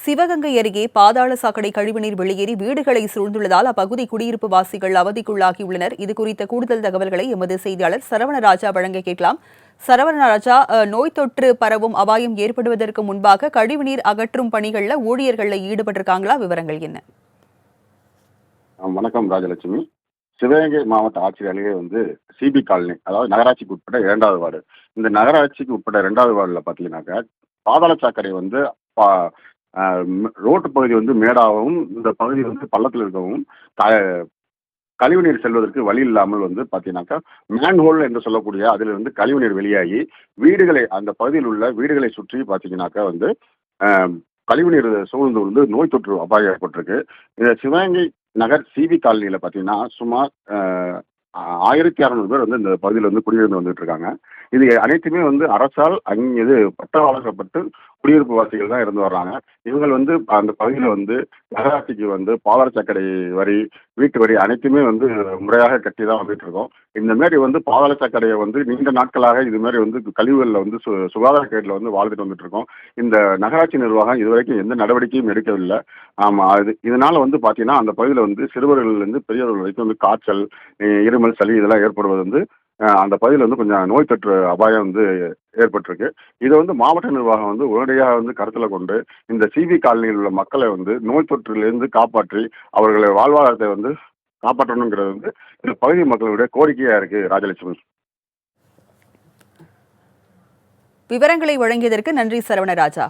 சிவகங்கை அருகே பாதாள சாக்கடை கழிவுநீர் வெளியேறி வீடுகளை சூழ்ந்துள்ளதால் அப்பகுதி குடியிருப்பு வாசிகள் அவதிக்குள்ளாகியுள்ளனர். இதுகுறித்த கூடுதல் தகவல்களை எமது செய்தியாளர் சரவணராஜா வழங்க கேட்கலாம். சரவணராஜா, நோய் தொற்று பரவும் அபாயம் ஏற்படுவதற்கு முன்பாக கழிவுநீர் அகற்றும் பணிகளில் ஊழியர்கள் ஈடுபட்டிருக்காங்களா? விவரங்கள் என்ன? வணக்கம் ராஜலட்சுமி. சிவகங்கை மாவட்ட ஆட்சியர் அருகே சிபி காலனி, அதாவது நகராட்சிக்கு உட்பட்ட 2வது வார்டு. இந்த நகராட்சிக்கு உட்பட்ட 2வது வார்டில் பார்த்தீங்கன்னாக்கா பாதாள சாக்கடை ரோட்டு பகுதி மேடாகவும் இந்த பகுதி பள்ளத்தில் இருக்கவும் கழிவுநீர் செல்வதற்கு வழி இல்லாமல் பார்த்தீங்கன்னாக்கா மேன்ஹோல் என்று சொல்லக்கூடிய அதிலிருந்து கழிவுநீர் வெளியாகி வீடுகளை, அந்த பகுதியில் உள்ள வீடுகளை சுற்றி பார்த்தீங்கன்னாக்கா கழிவுநீர் சூழ்ந்து நோய் தொற்று அபாயம் ஏற்பட்டிருக்கு. இந்த சிவகங்கை நகர் சிபி காலனியில் பார்த்தீங்கன்னா சுமார் 1600 பேர் இந்த பகுதியில் குடியிருந்து வந்துட்டு இருக்காங்க. இது அனைத்துமே அரசால் அங்கே பட்டா வழங்கப்பட்டு குடியிருப்பு வாசிகள் தான் இருந்து வர்றாங்க. இவங்க அந்த பகுதியில் நகராட்சிக்கு பாதாள சாக்கடை வரி, வீட்டு வரி அனைத்துமே முறையாக கட்டி தான் வந்துட்டு இருக்கோம். இந்த மாதிரி பாதாள சாக்கடையை நீண்ட நாட்களாக இது மாதிரி கழிவுகளில் சுகாதார கேட்டில் வாழ்ந்துட்டு வந்துட்டு இருக்கோம். இந்த நகராட்சி நிர்வாகம் இதுவரைக்கும் எந்த நடவடிக்கையும் எடுக்கவில்லை. ஆமாம், இதனால பார்த்தீங்கன்னா அந்த பகுதியில் சிறுவர்கள் பெரியவர்கள் வரைக்கும் காய்ச்சல், இருமல், சளி இதெல்லாம் ஏற்படுவது அந்த பகுதியில் கொஞ்சம் நோய் தொற்று அபாயம் ஏற்பட்டிருக்கு. இதை மாவட்ட நிர்வாகம் உடனடியாக கருத்தில் கொண்டு இந்த சிபி காலனியில் உள்ள மக்களை நோய் தொற்றிலிருந்து காப்பாற்றி அவர்களை வாழ்வாதாரத்தை காப்பாற்றணுங்கிறது இந்த பகுதி மக்களுடைய கோரிக்கையா இருக்கு. ராஜலட்சுமி, விவரங்களை வழங்கியதற்கு நன்றி சரவணராஜா.